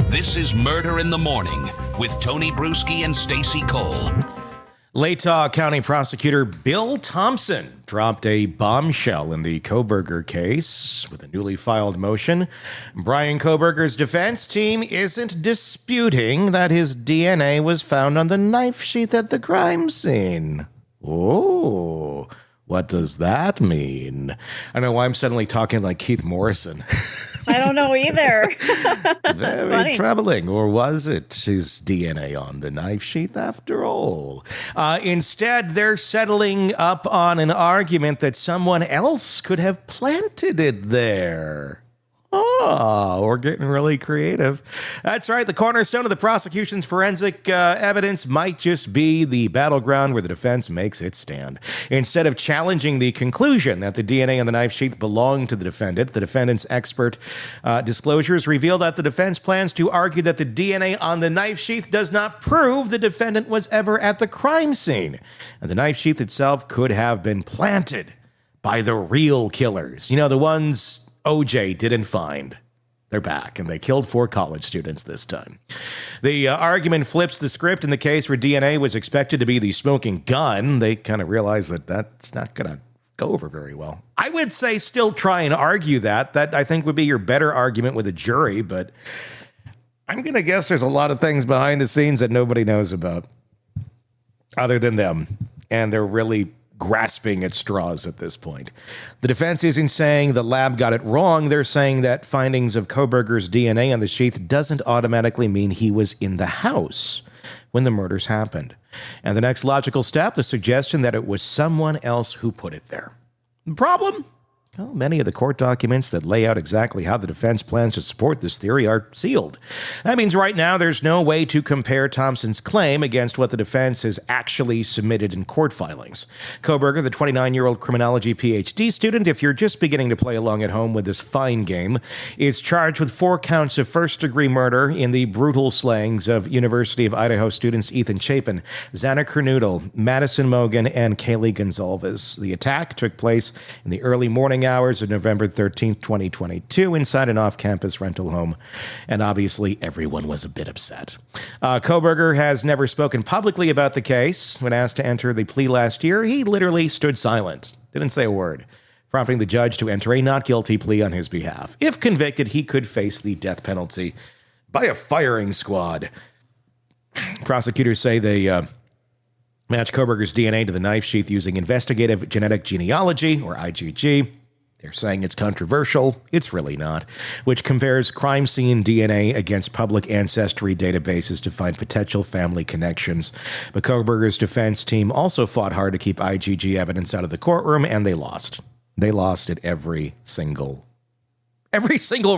This is Murder in the Morning with Tony Bruschi and Stacey Cole. Latah County Prosecutor Bill Thompson dropped a bombshell in the Kohberger case with a newly filed motion. Bryan Kohberger's defense team isn't disputing that his DNA was found on the knife sheath at the crime scene. Oh, what does that mean? I don't know why I'm suddenly talking like Keith Morrison. I don't know either. Very funny. troubling. Or was it his DNA on the knife sheath after all? Instead, they're settling up on an argument that someone else could have planted it there. Oh, we're getting really creative. That's right. The cornerstone of the prosecution's forensic evidence might just be the battleground where the defense makes its stand. Instead of challenging the conclusion that the DNA on the knife sheath belonged to the defendant, the defendant's expert disclosures reveal that the defense plans to argue that the DNA on the knife sheath does not prove the defendant was ever at the crime scene. And the knife sheath itself could have been planted by the real killers. You know, the ones OJ didn't find. They're back, and they killed 4 college students this time. The argument flips the script in the case where DNA was expected to be the smoking gun. They kind of realized that that's not going to go over very well. I would say still try and argue that. That, I think, would be your better argument with a jury, but I'm going to guess there's a lot of things behind the scenes that nobody knows about other than them, and they're really grasping at straws at this point. The defense isn't saying the lab got it wrong. They're saying that findings of Kohberger's DNA on the sheath doesn't automatically mean he was in the house when the murders happened. And the next logical step, the suggestion that it was someone else who put it there. The problem? Well, many of the court documents that lay out exactly how the defense plans to support this theory are sealed. That means right now there's no way to compare Thompson's claim against what the defense has actually submitted in court filings. Kohberger, the 29-year-old criminology PhD student, if you're just beginning to play along at home with this fine game, is charged with 4 counts of first-degree murder in the brutal slayings of University of Idaho students Ethan Chapin, Xana Kernodle, Madison Mogan, and Kaylee Gonzalez. The attack took place in the early morning hours of November 13th, 2022, inside an off-campus rental home, and obviously everyone was a bit upset. Kohberger has never spoken publicly about the case. When asked to enter the plea last year, he literally stood silent, didn't say a word, prompting the judge to enter a not guilty plea on his behalf. If convicted, he could face the death penalty by a firing squad. Prosecutors say they match Kohberger's DNA to the knife sheath using investigative genetic genealogy, or IgG. They're saying it's controversial. It's really not, which compares crime scene DNA against public ancestry databases to find potential family connections. But Kohberger's defense team also fought hard to keep IgG evidence out of the courtroom, and they lost. They lost at every single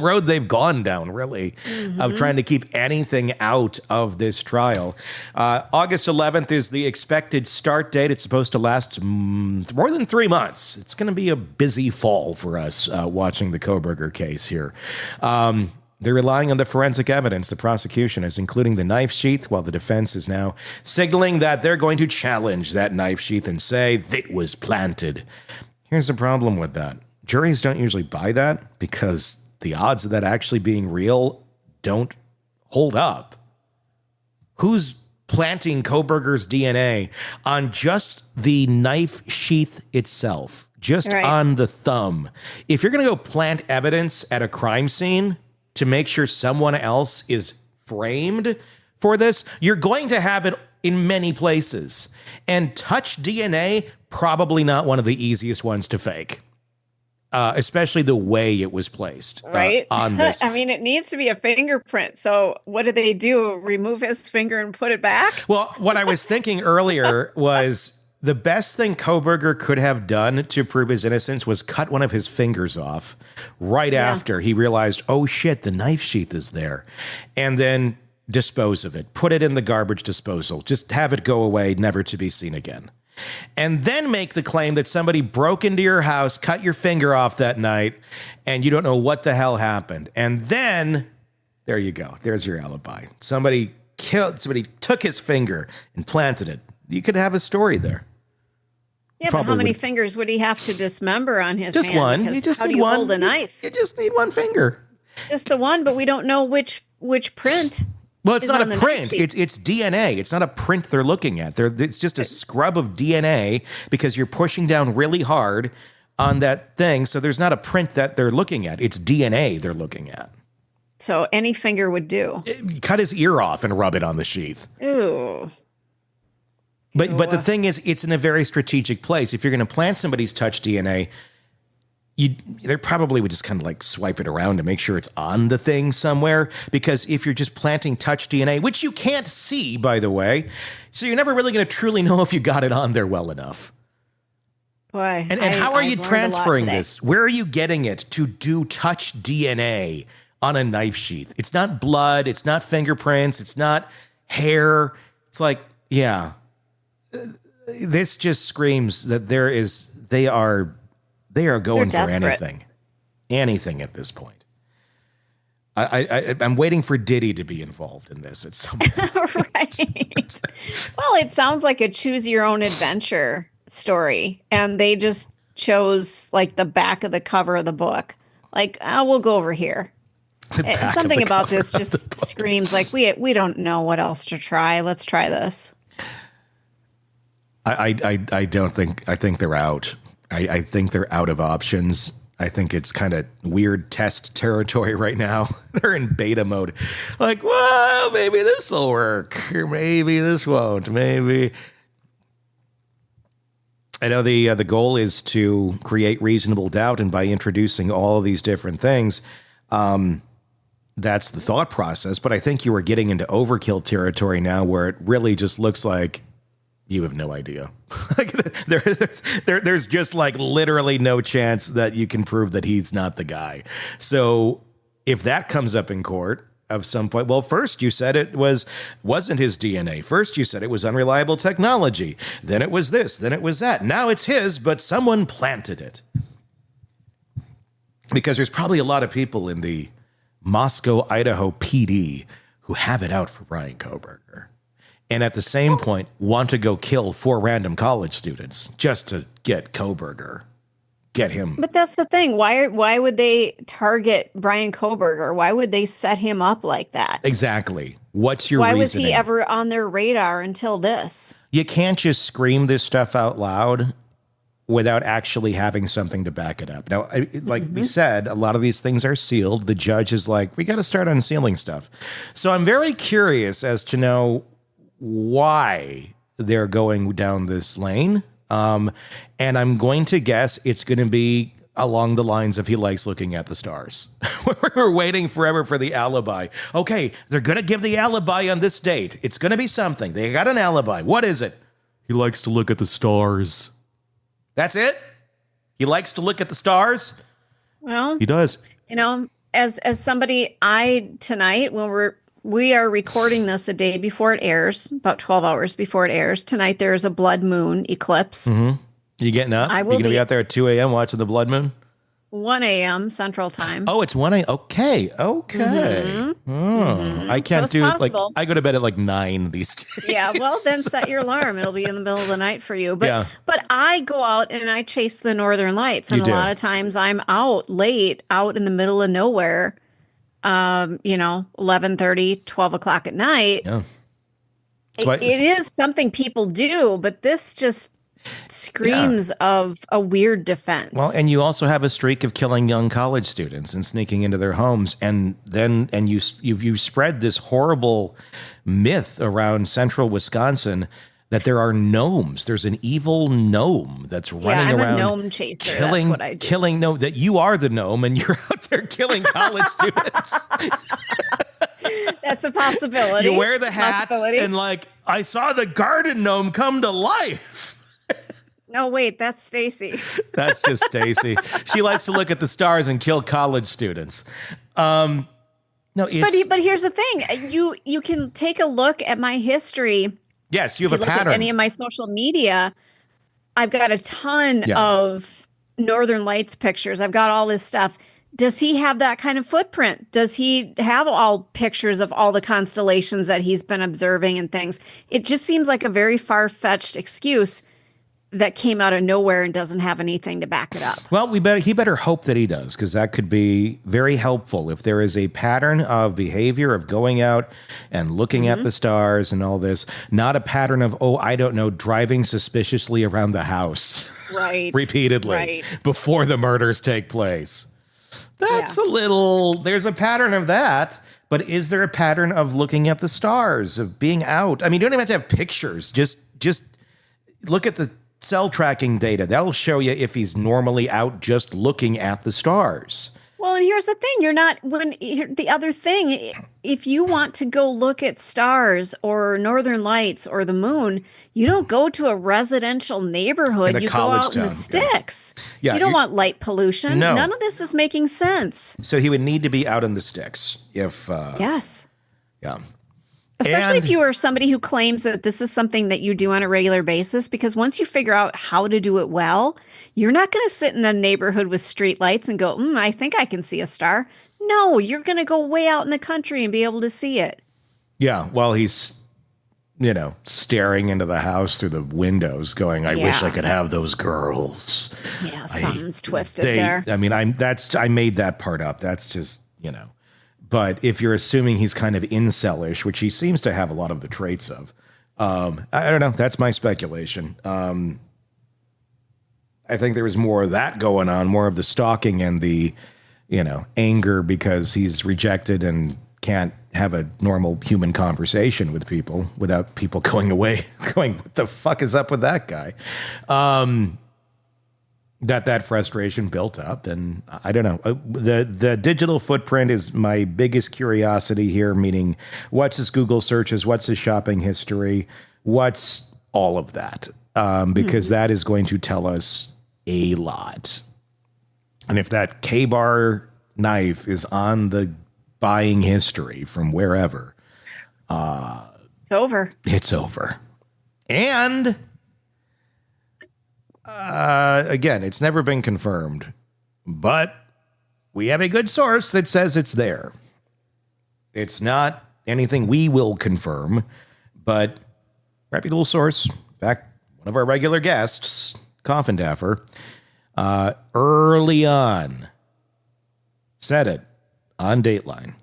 road they've gone down, really, of trying to keep anything out of this trial. August 11th is the expected start date. It's supposed to last more than 3 months. It's going to be a busy fall for us watching the Kohberger case here. They're relying on the forensic evidence. The prosecution is including the knife sheath, while the defense is now signaling that they're going to challenge that knife sheath and say it was planted. Here's the problem with that. Juries don't usually buy that because the odds of that actually being real don't hold up. Who's planting Kohberger's DNA on just the knife sheath itself, just on the thumb? If you're going to go plant evidence at a crime scene to make sure someone else is framed for this, you're going to have it in many places. And touch DNA, probably not one of the easiest ones to fake. Especially the way it was placed on this. I mean, it needs to be a fingerprint. So what do they do? Remove his finger and put it back? Well, what I was thinking earlier was the best thing Kohberger could have done to prove his innocence was cut one of his fingers off right after he realized, oh shit, the knife sheath is there. And then dispose of it. Put it in the garbage disposal. Just have it go away, never to be seen again. And then make the claim that somebody broke into your house, cut your finger off that night, and you don't know what the hell happened. And then, there you go. There's your alibi. Somebody took his finger and planted it. You could have a story there. Yeah, but how many fingers would he have to dismember on his just hand? one. Because You just how need do you one. hold a knife? You just need one finger. Just the one, but we don't know which print. Well, it's is not on a the print. knife sheath. It's DNA. It's not a print they're looking at. It's just a scrub of DNA because you're pushing down really hard on that thing. So there's not a print that they're looking at. It's DNA they're looking at. So any finger would do. Cut his ear off and rub it on the sheath. Ooh. But the thing is, it's in a very strategic place. If you're going to plant somebody's touch DNA, they probably would just kind of like swipe it around to make sure it's on the thing somewhere. Because if you're just planting touch DNA, which you can't see, by the way, so you're never really going to truly know if you got it on there well enough. Boy, And how are you transferring this? Where are you getting it to do touch DNA on a knife sheath? It's not blood. It's not fingerprints. It's not hair. It's like, yeah, this just screams that they are going for anything at this point. I'm waiting for Diddy to be involved in this at some point. Right. Well, it sounds like a choose your own adventure story. And they just chose like the back of the cover of the book. Like, we'll go over here. Something about this just screams like we don't know what else to try. Let's try this. I think they're out. I think they're out of options. I think it's kind of weird test territory right now. They're in beta mode. Like, well, maybe this will work. Or maybe this won't. Maybe. I know the goal is to create reasonable doubt. And by introducing all of these different things, that's the thought process. But I think you are getting into overkill territory now where it really just looks like you have no idea. Like there's just like literally no chance that you can prove that he's not the guy. So if that comes up in court of some point, well, first you said it wasn't his DNA. First you said it was unreliable technology. Then it was this. Then it was that. Now it's his, but someone planted it. Because there's probably a lot of people in the Moscow, Idaho PD who have it out for Bryan Kohberger. And at the same point, want to go kill 4 random college students just to get Kohberger, get him. But that's the thing. Why would they target Bryan Kohberger? Why would they set him up like that? Exactly. What's your reasoning? Why was he ever on their radar until this? You can't just scream this stuff out loud without actually having something to back it up. Now, like we said, a lot of these things are sealed. The judge is like, we got to start unsealing stuff. So I'm very curious as to know why they're going down this lane. And I'm going to guess it's going to be along the lines of he likes looking at the stars. We're waiting forever for the alibi. Okay, they're going to give the alibi on this date. It's going to be something. They got an alibi. What is it? He likes to look at the stars. That's it? He likes to look at the stars? Well, he does. You know, as somebody, tonight, when we are recording this a day before it airs, about 12 hours before it airs. Tonight, there's a blood moon eclipse. Mm-hmm. You getting up? I will You going to be out there at 2 a.m. watching the blood moon? 1 a.m. Central Time. Oh, it's 1 a.m. Okay. I can't do like I go to bed at like 9 these days. Yeah, well, then set your alarm. It'll be in the middle of the night for you. But I go out and I chase the northern lights, and a lot of times I'm out late, out in the middle of nowhere. 11:30, 12 o'clock at night. Yeah. It is something people do, but this just screams of a weird defense. Well, and you also have a streak of killing young college students and sneaking into their homes, and you've spread this horrible myth around central Wisconsin that there are gnomes. There's an evil gnome that's running around. I'm a gnome chaser. That's what I do. That you are the gnome and you're out there killing college students. That's a possibility. You wear the hat and like, I saw the garden gnome come to life. No, wait, that's Stacy. That's just Stacy. She likes to look at the stars and kill college students. No, it's, but here's the thing. You can take a look at my history. Yes, you have a pattern. At any of my social media, I've got a ton of Northern Lights pictures. I've got all this stuff. Does he have that kind of footprint? Does he have all pictures of all the constellations that he's been observing and things? It just seems like a very far-fetched excuse. that came out of nowhere and doesn't have anything to back it up. Well, he better hope that he does, because that could be very helpful if there is a pattern of behavior of going out and looking at the stars and all this, not a pattern of, driving suspiciously around the house repeatedly before the murders take place. That's there's a pattern of that, but is there a pattern of looking at the stars, of being out? I mean, you don't even have to have pictures. Just look at the cell tracking data. That'll show you if he's normally out just looking at the stars. Well, and here's the thing. The other thing, if you want to go look at stars or northern lights or the moon, you don't go to a residential neighborhood. You go out in the sticks. Yeah, you don't want light pollution. No. None of this is making sense. So he would need to be out in the sticks if... yes. Yeah. Especially if you are somebody who claims that this is something that you do on a regular basis, because once you figure out how to do it well, you're not going to sit in a neighborhood with street lights and go, I think I can see a star. No, you're going to go way out in the country and be able to see it. Yeah, while he's, staring into the house through the windows going, I wish I could have those girls. Yeah, something's twisted there. I mean, I made that part up. That's just, But if you're assuming he's kind of incelish, which he seems to have a lot of the traits of, I don't know. That's my speculation. I think there was more of that going on, more of the stalking and the, anger because he's rejected and can't have a normal human conversation with people without people going away, going, what the fuck is up with that guy? That frustration built up, and I don't know. The digital footprint is my biggest curiosity here, meaning what's his Google searches, what's his shopping history, what's all of that, because that is going to tell us a lot. And if that K-bar knife is on the buying history from wherever, it's over. It's over. And... again, it's never been confirmed, but we have a good source that says it's there. It's not anything we will confirm, but reputable source, in fact, one of our regular guests, Coffin Daffer, early on said it on Dateline.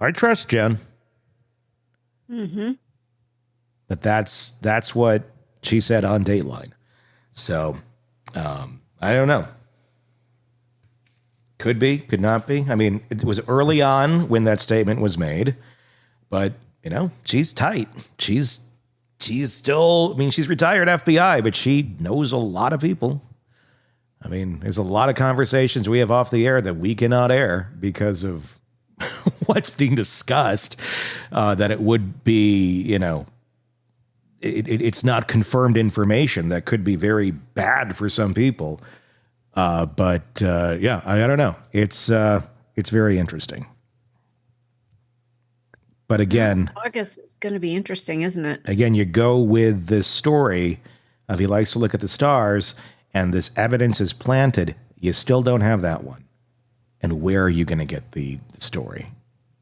I trust Jen. Mm-hmm. But that's what she said on Dateline. So, I don't know. Could be, could not be. I mean, it was early on when that statement was made, but, she's tight. She's still, she's retired FBI, but she knows a lot of people. I mean, there's a lot of conversations we have off the air that we cannot air because of what's being discussed, that it would be, it's not confirmed information that could be very bad for some people. But I don't know. It's very interesting. But again, August is going to be interesting, isn't it? Again, you go with this story of he likes to look at the stars and this evidence is planted. You still don't have that one. And where are you going to get the story?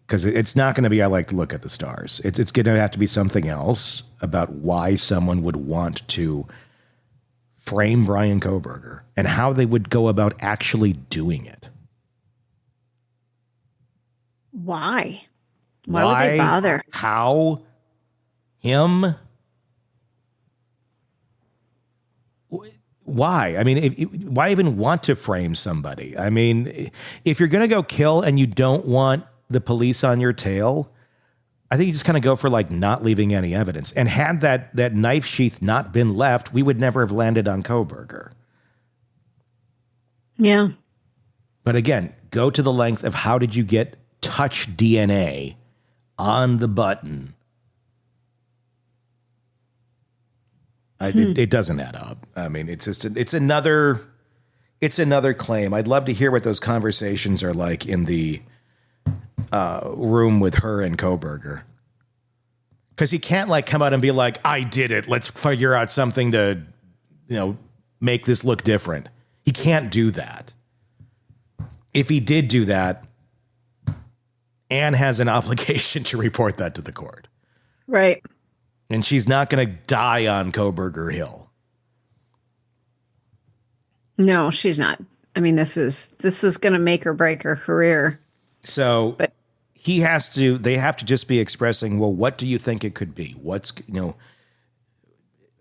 Because it's not going to be, I like to look at the stars. It's going to have to be something else about why someone would want to frame Bryan Kohberger and how they would go about actually doing it. Why? Why would they bother? How? Him? Why? I mean, why even want to frame somebody? I mean, if you're going to go kill and you don't want the police on your tail, I think you just kind of go for like not leaving any evidence. And had that knife sheath not been left, we would never have landed on Kohberger. Yeah. But again, go to the length of how did you get touch DNA on the button? It doesn't add up. I mean, it's another claim. I'd love to hear what those conversations are like in the room with her and Kohberger. Because he can't like come out and be like, I did it. Let's figure out something to, make this look different. He can't do that. If he did do that, Anne has an obligation to report that to the court. Right. And she's not going to die on Kohberger Hill. No, she's not. I mean, this is going to make or break her career. So But they have to just be expressing, well, what do you think it could be?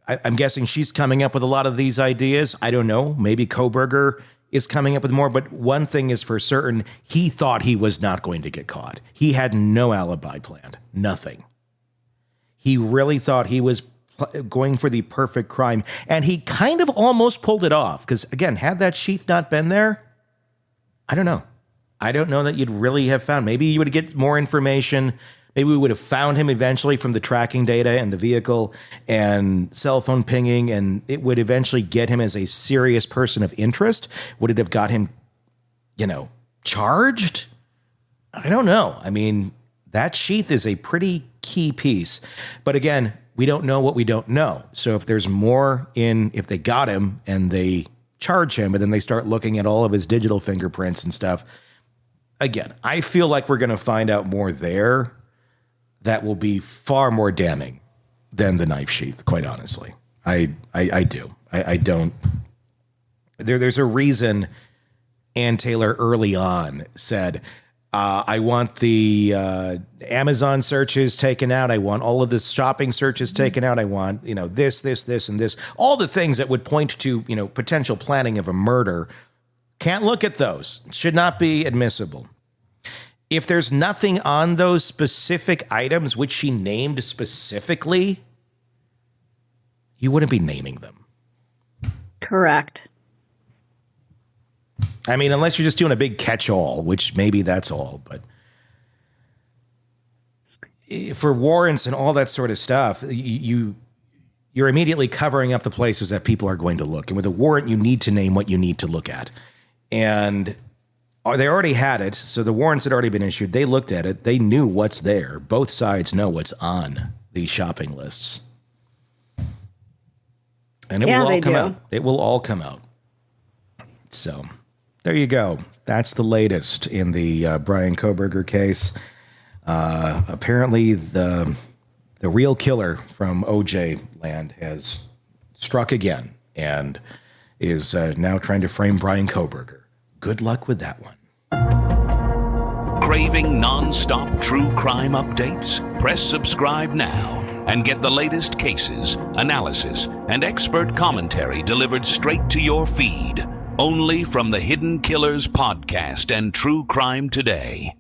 I'm guessing she's coming up with a lot of these ideas. I don't know. Maybe Kohberger is coming up with more. But one thing is for certain, he thought he was not going to get caught. He had no alibi planned. Nothing. He really thought he was going for the perfect crime. And he kind of almost pulled it off. Because, again, had that Sheath not been there, I don't know. I don't know that you'd really have found. Maybe you would get more information. Maybe we would have found him eventually from the tracking data and the vehicle and cell phone pinging, and it would eventually get him as a serious person of interest. Would it have got him, charged? I don't know. I mean, that Sheath is a pretty key piece. But again, we don't know what we don't know. So if there's more if they got him and they charge him, and then they start looking at all of his digital fingerprints and stuff, again, I feel like we're going to find out more there that will be far more damning than the knife sheath, quite honestly. I do. I don't. There's a reason Ann Taylor early on said, I want the Amazon searches taken out. I want all of the shopping searches taken out. I want, this, and this. All the things that would point to, potential planning of a murder. Can't look at those. Should not be admissible. If there's nothing on those specific items, which she named specifically, you wouldn't be naming them. correct. I mean, unless you're just doing a big catch-all, which maybe that's all, but for warrants and all that sort of stuff, you're immediately covering up the places that people are going to look. And with a warrant, you need to name what you need to look at. And they already had it, so the warrants had already been issued. They looked at it. They knew what's there. Both sides know what's on these shopping lists. And it will all come out. It will all come out. So there you go. That's the latest in the Bryan Kohberger case. Apparently, the real killer from OJ land has struck again and is now trying to frame Bryan Kohberger. Good luck with that one. Craving non-stop true crime updates? Press subscribe now and get the latest cases, analysis, and expert commentary delivered straight to your feed. Only from the Hidden Killers podcast and True Crime Today.